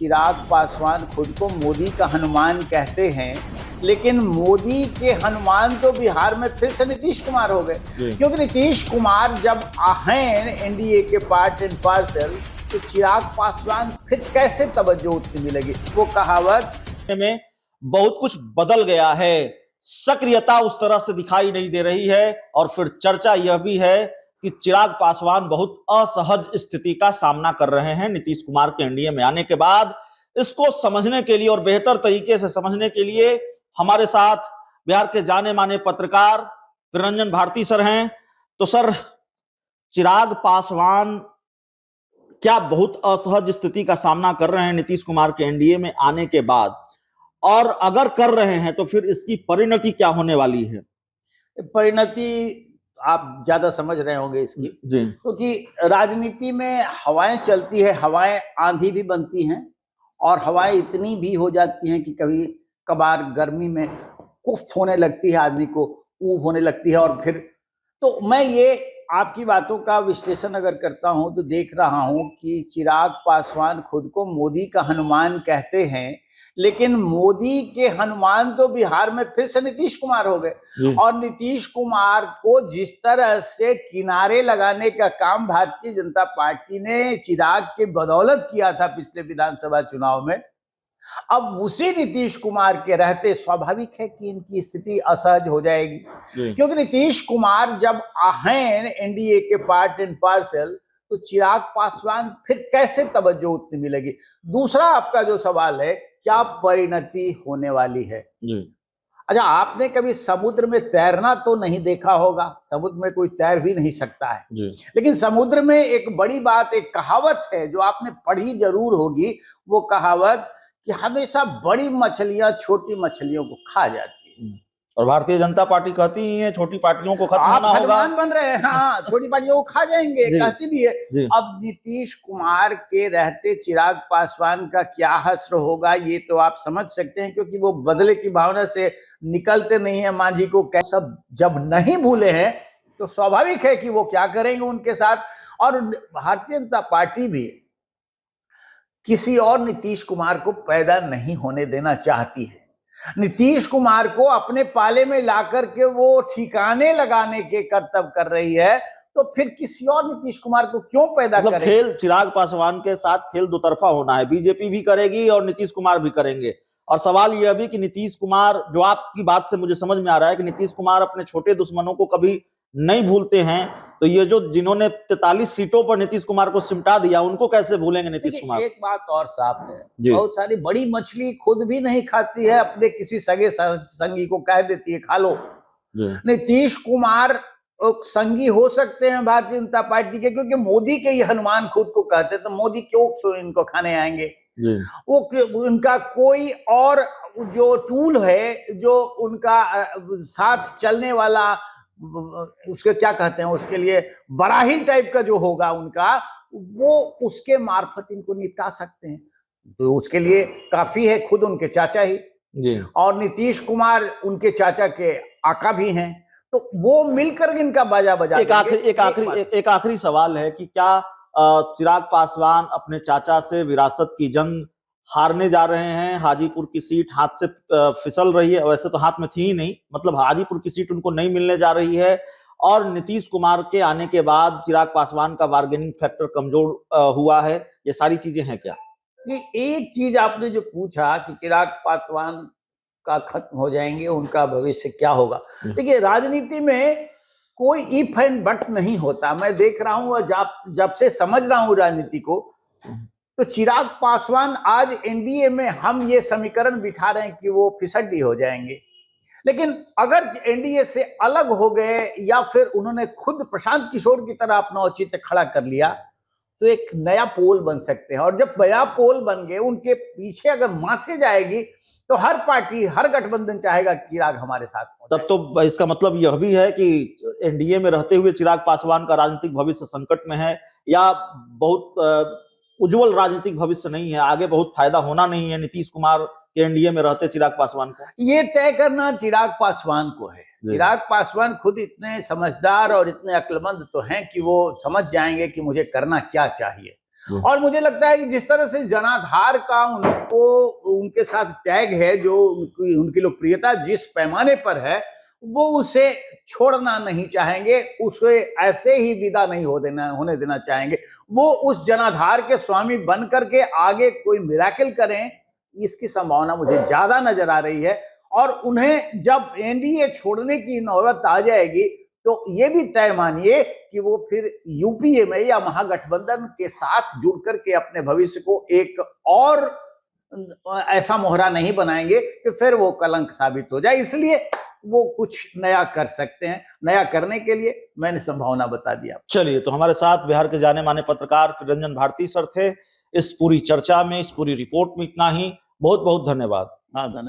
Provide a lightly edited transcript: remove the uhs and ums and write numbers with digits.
चिराग पासवान खुद को मोदी का हनुमान कहते हैं, लेकिन मोदी के हनुमान तो बिहार में फिर से नीतीश कुमार हो गए। क्योंकि नीतीश कुमार जब हैं एनडीए के पार्ट एंड पार्सल, तो चिराग पासवान फिर कैसे तवज्जो उतनी मिलेगी। वो कहावत में बहुत कुछ बदल गया है, सक्रियता उस तरह से दिखाई नहीं दे रही है। और फिर चर्चा यह भी है कि चिराग पासवान बहुत असहज स्थिति का सामना कर रहे हैं नीतीश कुमार के एनडीए में आने के बाद। इसको समझने के लिए और बेहतर तरीके से समझने के लिए हमारे साथ बिहार के जाने माने पत्रकार त्रिरंजन भारती सर हैं। तो सर, चिराग पासवान क्या बहुत असहज स्थिति का सामना कर रहे हैं नीतीश कुमार के एनडीए में आने के बाद, और अगर कर रहे हैं तो फिर इसकी परिणति क्या होने वाली है? परिणति आप ज्यादा समझ रहे होंगे इसकी, क्योंकि राजनीति में हवाएं चलती है, हवाएं आंधी भी बनती हैं और हवाएं इतनी भी हो जाती हैं कि कभी कभार गर्मी में कुफ्त होने लगती है, आदमी को ऊब होने लगती है। और फिर तो मैं ये आपकी बातों का विश्लेषण अगर करता हूं तो देख रहा हूं कि चिराग पासवान खुद को मोदी का हनुमान कहते हैं, लेकिन मोदी के हनुमान तो बिहार में फिर से नीतीश कुमार हो गए। और नीतीश कुमार को जिस तरह से किनारे लगाने का काम भारतीय जनता पार्टी ने चिराग के बदौलत किया था पिछले विधानसभा चुनाव में, अब उसी नीतीश कुमार के रहते स्वाभाविक है कि इनकी स्थिति असहज हो जाएगी। क्योंकि नीतीश कुमार जब हैं एनडीए के पार्ट एंड पार्सल, तो चिराग पासवान फिर कैसे तवज्जो उतनी मिलेगी। दूसरा आपका जो सवाल है, क्या परिणति होने वाली है। अच्छा, आपने कभी समुद्र में तैरना तो नहीं देखा होगा, समुद्र में कोई तैर भी नहीं सकता है, लेकिन समुद्र में एक बड़ी बात, एक कहावत है जो आपने पढ़ी जरूर होगी। वो कहावत कि हमेशा बड़ी मछलियां छोटी मछलियों को खा जाती है, और भारतीय जनता पार्टी कहती ही है छोटी पार्टियों को खत्म आप होना होगा। भगवान बन रहे हैं, हाँ छोटी पार्टियों को खा जाएंगे, कहती भी है। अब नीतीश कुमार के रहते चिराग पासवान का क्या हश्र होगा ये तो आप समझ सकते हैं, क्योंकि वो बदले की भावना से निकलते नहीं है। मांझी को कैसा जब नहीं भूले हैं तो स्वाभाविक है कि वो क्या करेंगे उनके साथ। और भारतीय जनता पार्टी भी किसी और नीतीश कुमार को पैदा नहीं होने देना चाहती है। नीतीश कुमार को अपने पाले में लाकर के वो ठिकाने लगाने के कर्तव्य कर रही है, तो फिर किसी और नीतीश कुमार को क्यों पैदा करेगी। खेल चिराग पासवान के साथ खेल दो तरफा होना है, बीजेपी भी करेगी और नीतीश कुमार भी करेंगे। और सवाल यह भी कि नीतीश कुमार, जो आपकी बात से मुझे समझ में आ रहा है कि नीतीश कुमार अपने छोटे दुश्मनों को कभी नहीं भूलते हैं, तो ये जो जिन्होंने 43 सीटों पर नीतीश कुमार को सिमटा दिया, उनको कैसे भूलेंगे नीतीश कुमार। एक बात और साफ है, बहुत सारी बड़ी मछली खुद भी नहीं खाती है, अपने किसी सगे संगी को कह देती है खा लो। नीतीश कुमार संगी हो सकते हैं भारतीय जनता पार्टी के, क्योंकि मोदी के ही हनुमान खुद को कहते हैं, तो मोदी क्यों इनको खाने आएंगे। वो उनका कोई और जो टूल है, जो उनका साथ चलने वाला, उसके क्या कहते हैं, उसके लिए बराही टाइप का जो होगा उनका, वो उसके मार्फत इनको निपटा सकते हैं। तो उसके लिए काफी है खुद उनके चाचा ही, और नीतीश कुमार उनके चाचा के आका भी हैं, तो वो मिलकर इनका बाजा बजा। एक आखिरी सवाल है कि क्या चिराग पासवान अपने चाचा से विरासत की जंग हारने जा रहे हैं? हाजीपुर की सीट हाथ से फिसल रही है, वैसे तो हाथ में थी ही नहीं, मतलब हाजीपुर की सीट उनको नहीं मिलने जा रही है। और नीतीश कुमार के आने के बाद चिराग पासवान का बार्गेनिंग फैक्टर कमजोर हुआ है, ये सारी चीजें हैं क्या? एक चीज आपने जो पूछा कि चिराग पासवान का खत्म हो जाएंगे, उनका भविष्य क्या होगा। देखिए, राजनीति में कोई इफ एंड बट नहीं होता। मैं देख रहा हूं और जब से समझ रहा हूं राजनीति को, तो चिराग पासवान आज एनडीए में हम ये समीकरण बिठा रहे हैं कि वो फिसड्डी हो जाएंगे, लेकिन अगर एनडीए से अलग हो गए या फिर उन्होंने खुद प्रशांत किशोर की तरह अपना औचित्य खड़ा कर लिया, तो एक नया पोल बन सकते हैं। और जब नया पोल बन गए, उनके पीछे अगर मासे जाएगी, तो हर पार्टी, हर गठबंधन चाहेगा कि चिराग हमारे साथ हो। तब तो इसका मतलब यह भी है कि एनडीए में रहते हुए चिराग पासवान का राजनीतिक भविष्य संकट में है, या बहुत उज्जवल राजनीतिक भविष्य नहीं है, आगे बहुत फायदा होना नहीं है नीतीश कुमार के एनडीए में रहते चिराग पासवान को। ये तय करना चिराग पासवान को है। चिराग पासवान खुद इतने समझदार और इतने अक्लमंद तो हैं कि वो समझ जाएंगे कि मुझे करना क्या चाहिए। और मुझे लगता है कि जिस तरह से जनाधार का उनके साथ टैग है, जो उनकी लोकप्रियता जिस पैमाने पर है, वो उसे छोड़ना नहीं चाहेंगे, उसे ऐसे ही विदा नहीं होने देना चाहेंगे। वो उस जनाधार के स्वामी बन करके आगे कोई मिरेकल करें, इसकी संभावना मुझे ज्यादा नजर आ रही है। और उन्हें जब एनडीए छोड़ने की नौबत आ जाएगी तो ये भी तय मानिए कि वो फिर यूपीए में या महागठबंधन के साथ जुड़ करके अपने भविष्य को एक और ऐसा मोहरा नहीं बनाएंगे कि फिर वो कलंक साबित हो जाए। इसलिए वो कुछ नया कर सकते हैं। नया करने के लिए मैंने संभावना बता दिया। चलिए, तो हमारे साथ बिहार के जाने माने पत्रकार रंजन भारती सर थे। इस पूरी चर्चा में, इस पूरी रिपोर्ट में इतना ही। बहुत बहुत धन्यवाद। हाँ, धन्यवाद।